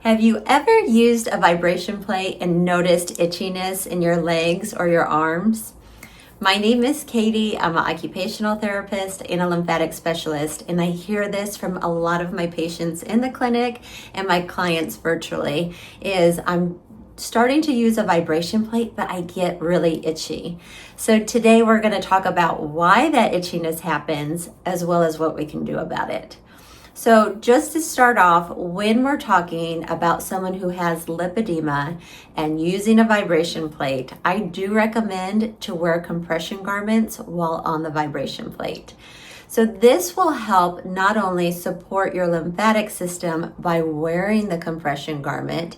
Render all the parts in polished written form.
Have you ever used a vibration plate and noticed itchiness in your legs or your arms? My name is Katie. I'm an occupational therapist and a lymphatic specialist, and I hear this from a lot of my patients in the clinic and my clients virtually, is I'm starting to use a vibration plate, but I get really itchy. So today we're going to talk about why that itchiness happens, as well as what we can do about it. So just to start off, when we're talking about someone who has lipedema and using a vibration plate, I do recommend to wear compression garments while on the vibration plate. So this will help not only support your lymphatic system by wearing the compression garment,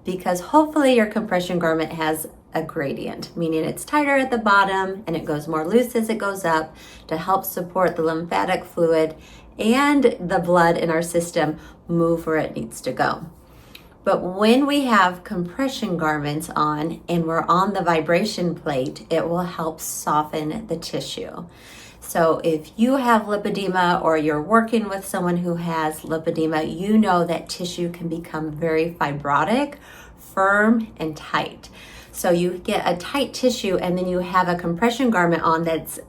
because hopefully your compression garment has a gradient, meaning it's tighter at the bottom and it goes more loose as it goes up to help support the lymphatic fluid and the blood in our system move where it needs to go. But when we have compression garments on and we're on the vibration plate, it will help soften the tissue. So if you have lipedema or you're working with someone who has lipedema, you know that tissue can become very fibrotic, firm, and tight. So you get a tight tissue and then you have a compression garment on that's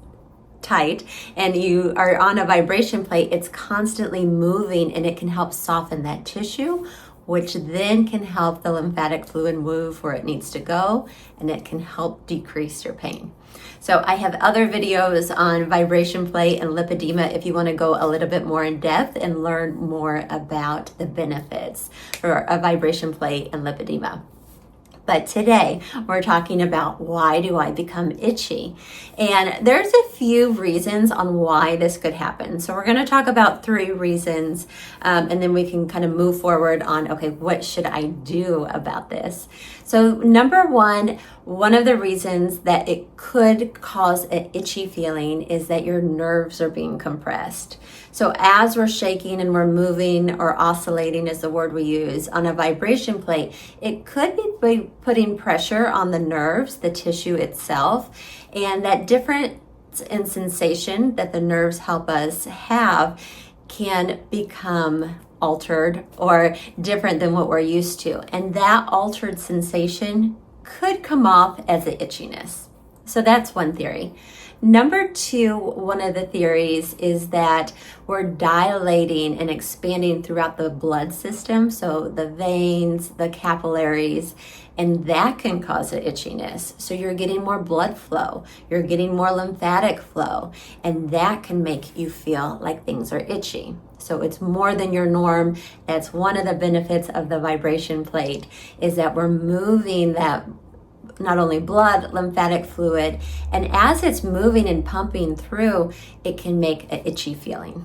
tight and you are on a vibration plate, it's constantly moving and it can help soften that tissue, which then can help the lymphatic fluid move where it needs to go, and it can help decrease your pain. So I have other videos on vibration plate and lipedema if you want to go a little bit more in depth and learn more about the benefits for a vibration plate and lipedema. But today we're talking about why do I become itchy? And there's a few reasons on why this could happen. So we're going to talk about 3 reasons and then we can kind of move forward on, okay, what should I do about this? So number one of the reasons that it could cause an itchy feeling is that your nerves are being compressed. So as we're shaking and we're moving, or oscillating is the word we use, on a vibration plate, it could be putting pressure on the nerves, the tissue itself, and that difference in sensation that the nerves help us have can become altered or different than what we're used to. And that altered sensation could come off as the itchiness. So that's one theory. Number 2, one of the theories is that we're dilating and expanding throughout the blood system, so the veins, the capillaries, and that can cause an itchiness. So you're getting more blood flow, you're getting more lymphatic flow, and that can make you feel like things are itchy. So it's more than your norm. That's one of the benefits of the vibration plate, is that we're moving that not only blood, lymphatic fluid, and as it's moving and pumping through, it can make an itchy feeling.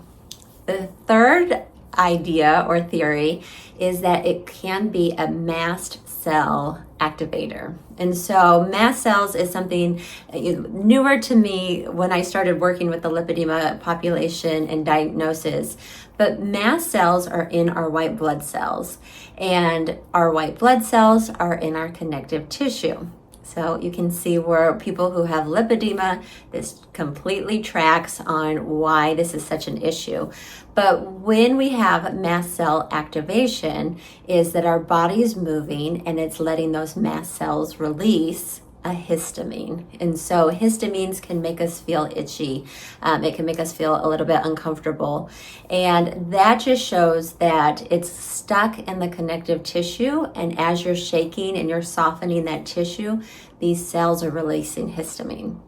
The third idea or theory is that it can be a mast cell activator. And so mast cells is something newer to me when I started working with the lipedema population and diagnosis. But mast cells are in our white blood cells, and our white blood cells are in our connective tissue. So you can see where people who have lipedema, this completely tracks on why this is such an issue. But when we have mast cell activation, is that our body is moving and it's letting those mast cells release a histamine. And so histamines can make us feel itchy. It can make us feel a little bit uncomfortable. And that just shows that it's stuck in the connective tissue. And as you're shaking and you're softening that tissue, these cells are releasing histamine.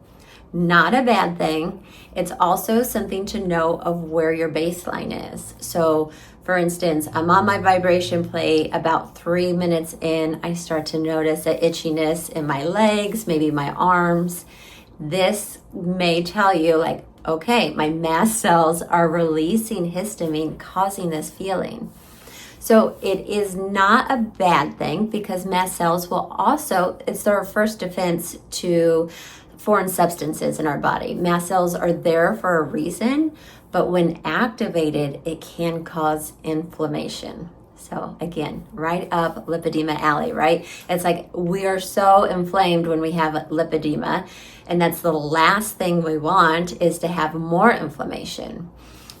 Not a bad thing. It's also something to know of where your baseline is. So for instance, I'm on my vibration plate. About 3 minutes in, I start to notice an itchiness in my legs, maybe my arms. This may tell you like, okay, my mast cells are releasing histamine, causing this feeling. So it is not a bad thing, because mast cells will also, it's their first defense to foreign substances in our body. Mast cells are there for a reason, but when activated, it can cause inflammation. So again, right up lipedema alley, right? It's like we are so inflamed when we have lipedema, and that's the last thing we want, is to have more inflammation.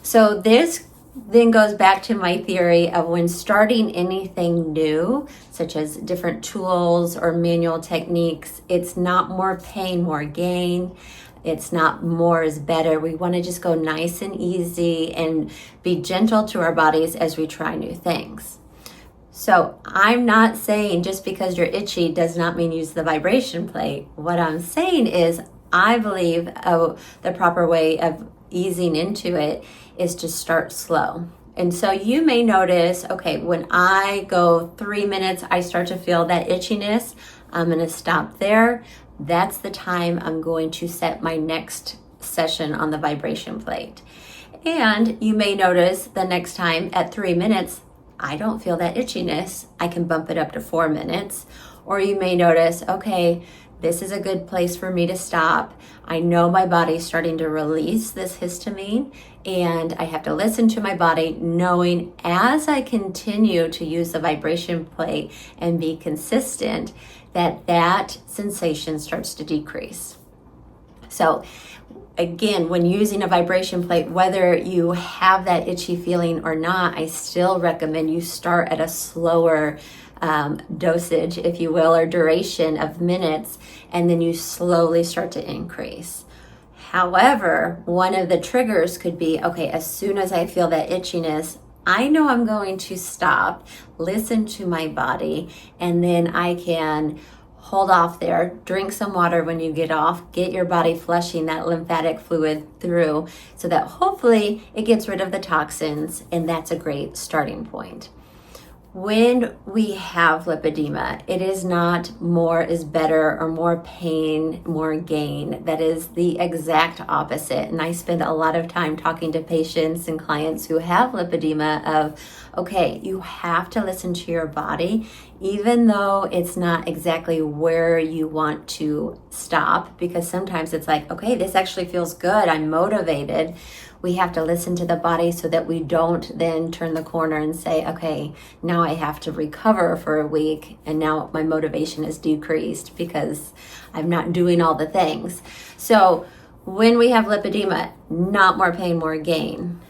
So this then goes back to my theory of when starting anything new, such as different tools or manual techniques, it's not more pain, more gain. It's not more is better. We want to just go nice and easy and be gentle to our bodies as we try new things. So I'm not saying just because you're itchy does not mean use the vibration plate. What I'm saying is I believe the proper way of easing into it is to start slow. And so you may notice, okay, when I go 3 minutes, I start to feel that itchiness. I'm going to stop there. That's the time I'm going to set my next session on the vibration plate. And you may notice the next time at 3 minutes, I don't feel that itchiness. I can bump it up to 4 minutes. Or you may notice, okay, this is a good place for me to stop. I know my body's starting to release this histamine, and I have to listen to my body, knowing as I continue to use the vibration plate and be consistent, that sensation starts to decrease. So again, when using a vibration plate, whether you have that itchy feeling or not, I still recommend you start at a slower dosage, if you will, or duration of minutes, and then you slowly start to increase. However, one of the triggers could be, okay, as soon as I feel that itchiness, I know I'm going to stop, listen to my body, and then I can hold off there, drink some water when you get off, get your body flushing that lymphatic fluid through so that hopefully it gets rid of the toxins, and that's a great starting point. When we have lipedema, it is not more is better or more pain, more gain. That is the exact opposite. And I spend a lot of time talking to patients and clients who have lipedema of, okay, you have to listen to your body, even though it's not exactly where you want to stop, because sometimes it's like, okay, this actually feels good. I'm motivated. We have to listen to the body so that we don't then turn the corner and say, okay, now I have to recover for a week and now my motivation is decreased because I'm not doing all the things. So when we have lipedema, not more pain, more gain.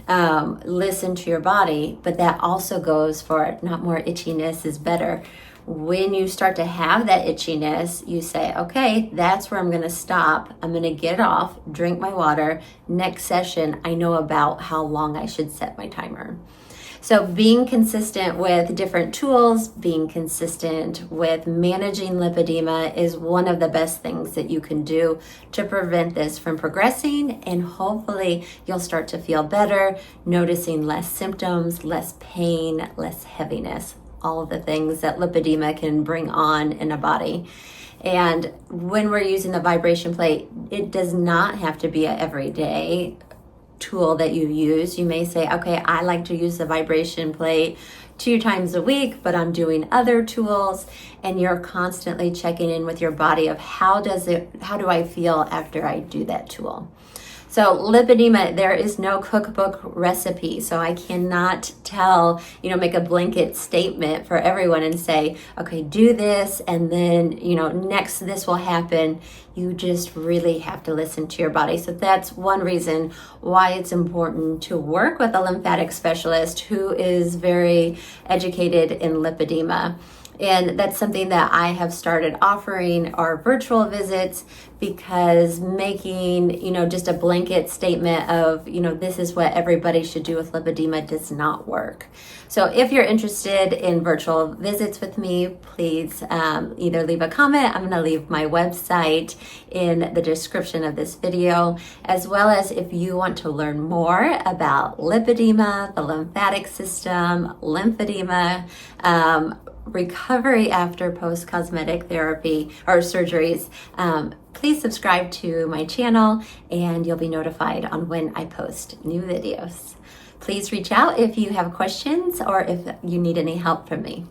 Listen to your body, but that also goes for not more itchiness is better. When you start to have that itchiness, you say, okay, that's where I'm going to stop. I'm going to get off, drink my water. Next session, I know about how long I should set my timer. So being consistent with different tools, being consistent with managing lipedema is one of the best things that you can do to prevent this from progressing, and hopefully you'll start to feel better, noticing less symptoms, less pain, less heaviness, all of the things that lipedema can bring on in a body. And when we're using the vibration plate, it does not have to be an everyday tool that you use. You may say, okay, I like to use the vibration plate 2 times a week, but I'm doing other tools, and you're constantly checking in with your body of how do I feel after I do that tool. So lipedema, there is no cookbook recipe. So I cannot make a blanket statement for everyone and say, okay, do this, and then, next this will happen. You just really have to listen to your body. So that's one reason why it's important to work with a lymphatic specialist who is very educated in lipedema. And that's something that I have started offering our virtual visits, because making, just a blanket statement of, this is what everybody should do with lipedema does not work. So if you're interested in virtual visits with me, please either leave a comment. I'm going to leave my website in the description of this video, as well as if you want to learn more about lipedema, the lymphatic system, lymphedema, recovery after post-cosmetic therapy or surgeries, please subscribe to my channel and you'll be notified on when I post new videos. Please reach out if you have questions or if you need any help from me.